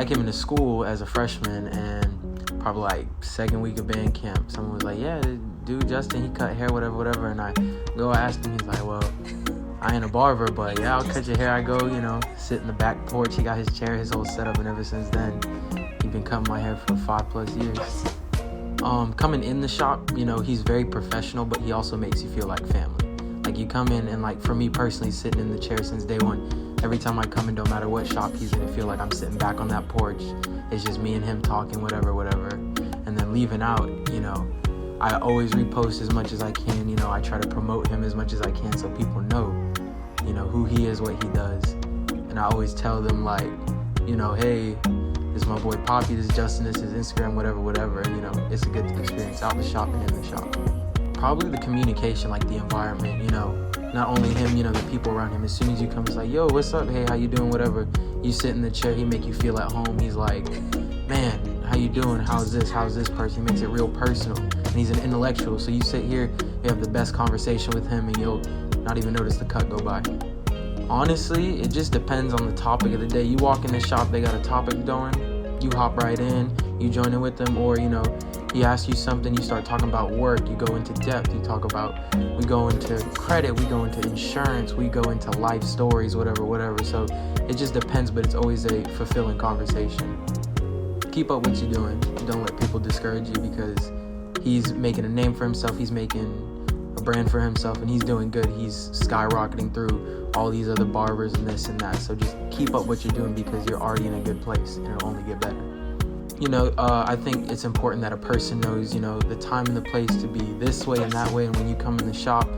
I came into school as a freshman, and probably like second week of band camp, someone was like, yeah, dude, Justin, he cut hair, whatever. And I go ask him, he's like, well, I ain't a barber, but yeah, I'll cut your hair. I go, sit in the back porch. He got his chair, his whole setup, and ever since then, he's been cutting my hair for 5+ years. Coming in the shop, he's very professional, but he also makes you feel like family. Like, you come in, and like, for me personally, sitting in the chair since day one, every time I come in, no matter what shop he's in, I feel like I'm sitting back on that porch. It's just me and him talking, whatever. And then leaving out, I always repost as much as I can. I try to promote him as much as I can so people know, who he is, what he does. And I always tell them, like, hey, this is my boy Papi, this is Justin, this is Instagram, whatever. And, it's a good experience out the shop and in the shop. Probably the communication, like the environment, not only him, the people around him. As soon as you come, it's like, yo, what's up? Hey, how you doing? Whatever. You sit in the chair, he make you feel at home. He's like, man, how you doing? How's this person? He makes it real personal. And he's an intellectual. So you sit here, you have the best conversation with him, and you'll not even notice the cut go by. Honestly, it just depends on the topic of the day. You walk in the shop, they got a topic going, you hop right in, you join in with them, or, he asks you something, you start talking about work, you go into depth, we go into credit, we go into insurance, we go into life stories, whatever. So it just depends, but it's always a fulfilling conversation. Keep up what you're doing. Don't let people discourage you, because he's making a name for himself, he's making a brand for himself, and he's doing good. He's skyrocketing through all these other barbers and this and that. So just keep up what you're doing, because you're already in a good place, and it'll only get better. I think it's important that a person knows, the time and the place to be this way and that way. And when you come in the shop,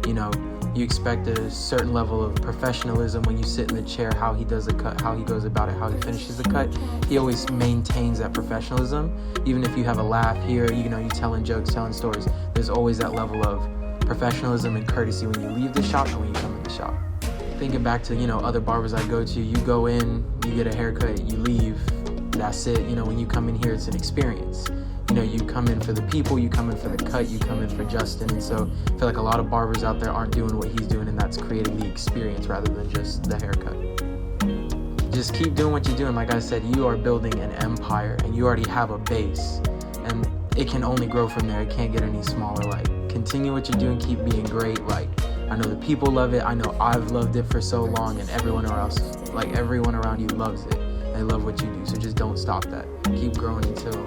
you expect a certain level of professionalism when you sit in the chair, how he does the cut, how he goes about it, how he finishes the cut. He always maintains that professionalism. Even if you have a laugh here, you're telling jokes, telling stories, there's always that level of professionalism and courtesy when you leave the shop and when you come in the shop. Thinking back to, other barbers I go to, you go in, you get a haircut, you leave. That's it. When you come in here, it's an experience. You come in for the people, you come in for the cut, you come in for Justin. And so I feel like a lot of barbers out there aren't doing what he's doing, and that's creating the experience rather than just the haircut. Just keep doing what you're doing. Like I said, you are building an empire, and you already have a base, and it can only grow from there. It can't get any smaller. Like, continue what you're doing, keep being great. Like, I know the people love it. I know I've loved it for so long, and everyone around you loves it. They love what you do, so just don't stop that. Keep growing until